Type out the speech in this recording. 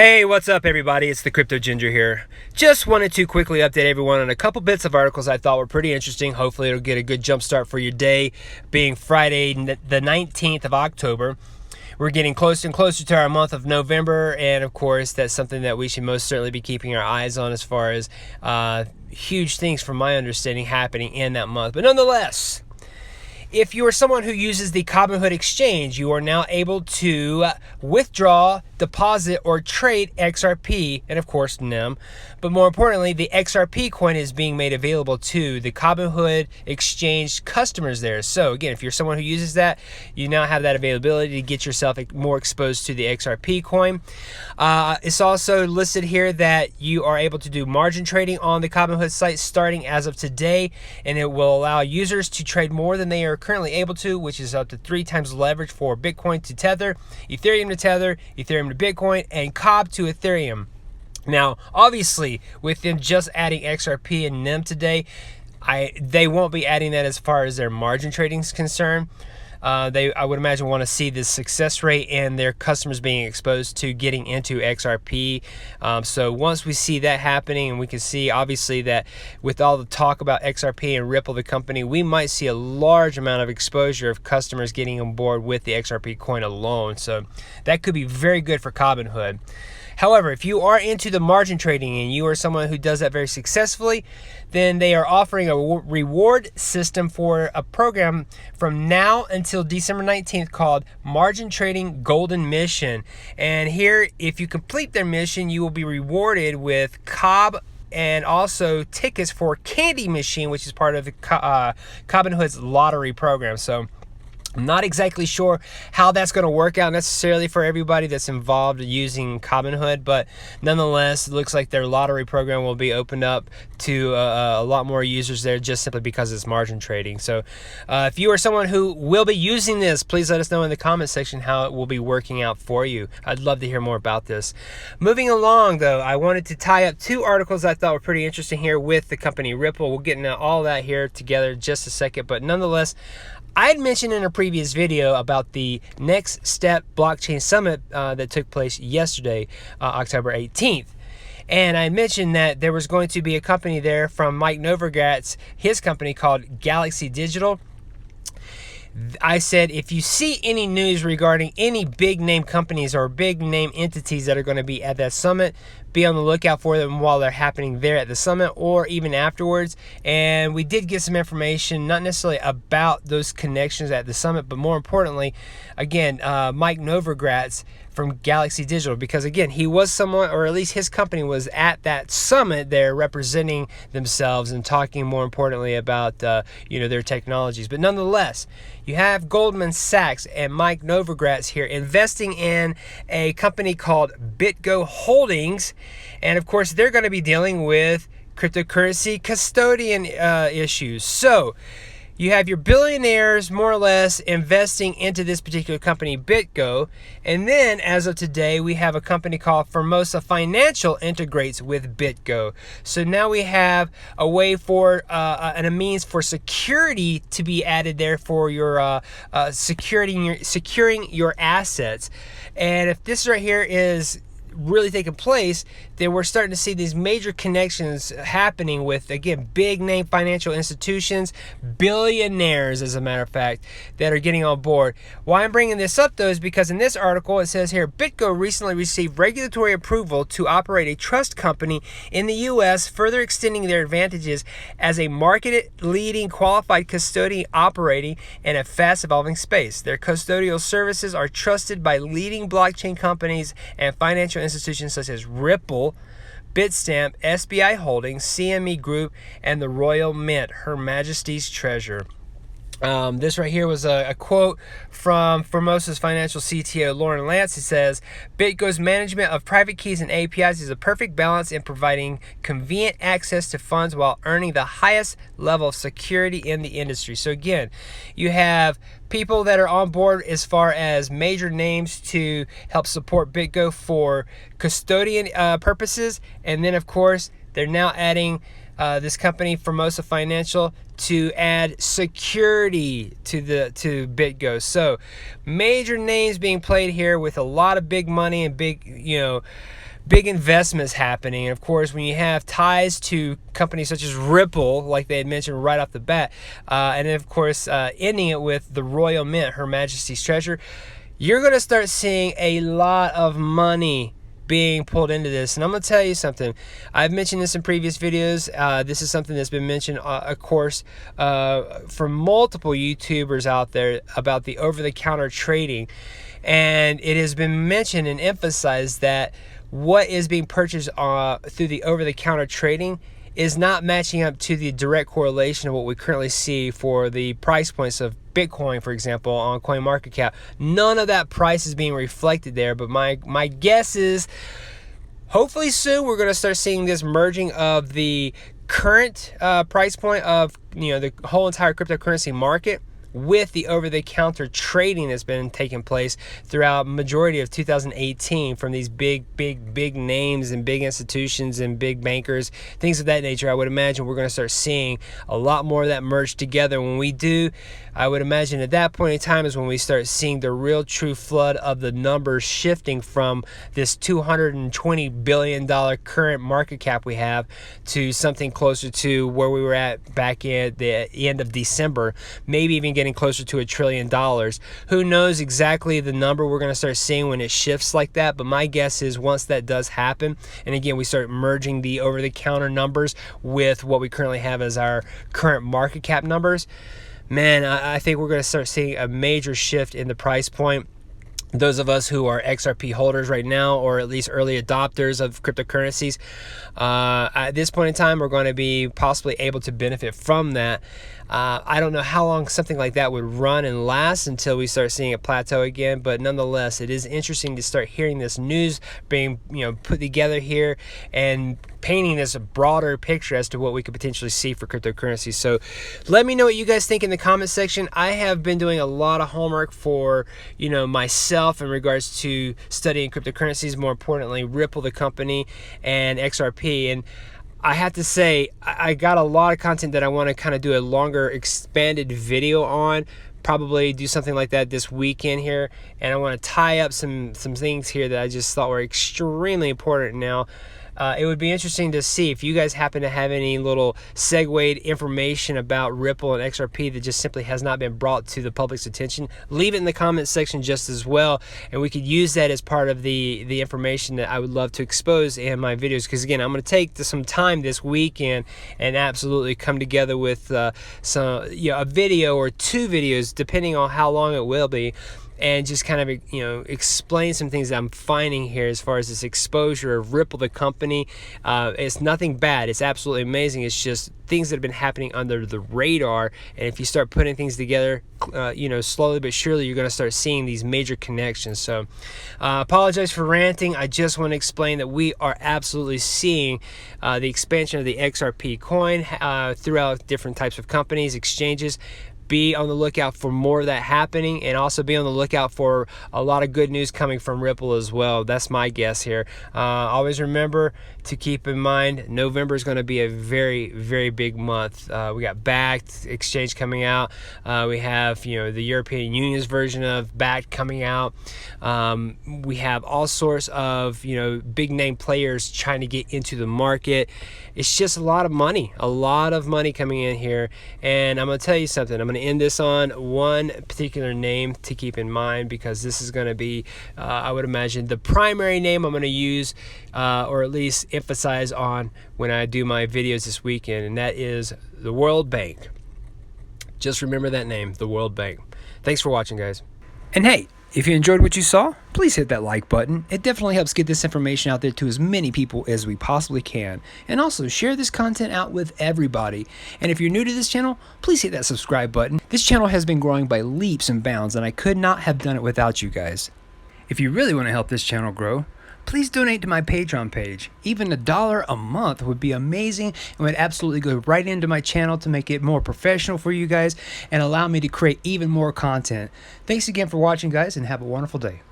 Hey, what's up everybody? It's the Crypto Ginger here. Just wanted to quickly update everyone on a couple bits of articles I thought were pretty interesting. Hopefully it'll get a good jump start for your day, being Friday the 19th of October. We're getting closer and closer to our month of November, and of course that's something that we should most certainly be keeping our eyes on as far as huge things from my understanding happening in that month. But nonetheless, if you are someone who uses the COBINHOOD exchange, you are now able to withdraw, deposit, or trade XRP, and of course NEM. But more importantly, the XRP coin is being made available to the COBINHOOD exchange customers there. So again, if you're someone who uses that, you now have that availability to get yourself more exposed to the XRP coin. It's also listed here that you are able to do margin trading on the COBINHOOD site starting as of today, and it will allow users to trade more than they are currently able to, which is up to 3 times leverage for Bitcoin to Tether, Ethereum to Tether, Ethereum to Bitcoin, and COB to Ethereum. Now, obviously, with them just adding XRP and NEM today, they won't be adding that as far as their margin trading is concerned. I would imagine, want to see the success rate and their customers being exposed to getting into XRP. So once we see that happening, and we can see obviously that with all the talk about XRP and Ripple, the company, we might see a large amount of exposure of customers getting on board with the XRP coin alone. So that could be very good for COBINHOOD. However, if you are into the margin trading and you are someone who does that very successfully, then they are offering a reward system for a program from now until December 19th called Margin Trading Golden Mission. And here, if you complete their mission, you will be rewarded with COB and also tickets for Candy Machine, which is part of the COBINHOOD's lottery program. So I'm not exactly sure how that's going to work out necessarily for everybody that's involved using COBINHOOD, but nonetheless, it looks like their lottery program will be opened up to a lot more users there just simply because it's margin trading. So if you are someone who will be using this, please let us know in the comment section how it will be working out for you. I'd love to hear more about this. Moving along, though, I wanted to tie up 2 articles I thought were pretty interesting here with the company Ripple. We'll get into all that here together in just a second, but nonetheless, I had mentioned in a previous video about the Next Step Blockchain Summit that took place yesterday, October 18th. And I mentioned that there was going to be a company there from Mike Novogratz, his company called Galaxy Digital. I said, if you see any news regarding any big name companies or big name entities that are going to be at that summit, be on the lookout for them while they're happening there at the summit or even afterwards. And we did get some information, not necessarily about those connections at the summit, but more importantly, again, Mike Novogratz from Galaxy Digital, because again, he was someone, or at least his company was at that summit there representing themselves and talking more importantly about their technologies. But nonetheless, you have Goldman Sachs and Mike Novogratz here investing in a company called BitGo Holdings, and of course they're going to be dealing with cryptocurrency custodian issues. So you have your billionaires more or less investing into this particular company, BitGo. And then as of today, we have a company called Formosa Financial integrates with BitGo. So now we have a way for and a means for security to be added there for your securing your assets. And if this right here is really taking place, then we're starting to see these major connections happening with, again, big name financial institutions, billionaires as a matter of fact, that are getting on board. Why I'm bringing this up though is because in this article it says here, BitGo recently received regulatory approval to operate a trust company in the US, further extending their advantages as a market leading qualified custodian operating in a fast evolving space. Their custodial services are trusted by leading blockchain companies and financial institutions such as Ripple, Bitstamp, SBI Holdings, CME Group, and the Royal Mint, Her Majesty's Treasure. This right here was a quote from Formosa's financial CTO, Lauren Lance. He says, BitGo's management of private keys and APIs is a perfect balance in providing convenient access to funds while earning the highest level of security in the industry. So again, you have people that are on board as far as major names to help support BitGo for custodian purposes. And then, of course, they're now adding this company, Formosa Financial, to add security to BitGo. So major names being played here with a lot of big money and big, big investments happening. And of course, when you have ties to companies such as Ripple, like they had mentioned right off the bat, and then of course ending it with the Royal Mint, Her Majesty's Treasure, you're going to start seeing a lot of money being pulled into this. And I'm going to tell you something. I've mentioned this in previous videos. This is something that's been mentioned, of course, from multiple YouTubers out there about the over-the-counter trading. And it has been mentioned and emphasized that what is being purchased through the over-the-counter trading is not matching up to the direct correlation of what we currently see for the price points of Bitcoin, for example, on CoinMarketCap. None of that price is being reflected there, but my guess is hopefully soon we're going to start seeing this merging of the current price point of the whole entire cryptocurrency market with the over-the-counter trading that's been taking place throughout majority of 2018 from these big names and big institutions and big bankers, things of that nature. I would imagine we're going to start seeing a lot more of that merged together. When we do, I would imagine at that point in time is when we start seeing the real true flood of the numbers shifting from this $220 billion current market cap we have to something closer to where we were at back at the end of December, maybe even getting closer to $1 trillion. Who knows exactly the number we're going to start seeing when it shifts like that, but my guess is once that does happen, and again we start merging the over-the-counter numbers with what we currently have as our current market cap numbers, man, I think we're going to start seeing a major shift in the price point. Those of us who are XRP holders right now, or at least early adopters of cryptocurrencies, at this point in time, we're going to be possibly able to benefit from that. I don't know how long something like that would run and last until we start seeing a plateau again, but nonetheless, it is interesting to start hearing this news being put together here and painting this broader picture as to what we could potentially see for cryptocurrency. So let me know what you guys think in the comment section. I have been doing a lot of homework for myself in regards to studying cryptocurrencies, more importantly Ripple the company and XRP, and I have to say I got a lot of content that I want to kind of do a longer expanded video on. Probably do something like that this weekend here, and I want to tie up some things here that I just thought were extremely important. Now it would be interesting to see if you guys happen to have any little segued information about Ripple and XRP that just simply has not been brought to the public's attention. Leave it in the comment section just as well, and we could use that as part of the information that I would love to expose in my videos, because again, I'm going to take some time this weekend and absolutely come together with a video or two videos depending on how long it will be, and just kind of explain some things that I'm finding here as far as this exposure of Ripple the company. It's nothing bad, it's absolutely amazing. It's just things that have been happening under the radar, and if you start putting things together slowly but surely, you're going to start seeing these major connections. So apologize for ranting. I just want to explain that we are absolutely seeing the expansion of the XRP coin throughout different types of companies, exchanges. Be on the lookout for more of that happening, and also be on the lookout for a lot of good news coming from Ripple as well. That's my guess here. Always remember to keep in mind November is going to be a very, very big month. We got Backed exchange coming out. We have the European Union's version of Backed coming out. We have all sorts of big name players trying to get into the market. It's just a lot of money coming in here, and I'm going to tell you something. I'm going to end this on one particular name to keep in mind, because this is going to be I would imagine the primary name I'm going to use, or at least emphasize on when I do my videos this weekend, and that is the World Bank. Just remember that name, the World Bank. Thanks for watching, guys. And hey, if you enjoyed what you saw, please hit that like button. It definitely helps get this information out there to as many people as we possibly can. And also share this content out with everybody. And if you're new to this channel, please hit that subscribe button. This channel has been growing by leaps and bounds, and I could not have done it without you guys. If you really want to help this channel grow, please donate to my Patreon page. Even $1 a month would be amazing and would absolutely go right into my channel to make it more professional for you guys and allow me to create even more content. Thanks again for watching, guys, and have a wonderful day.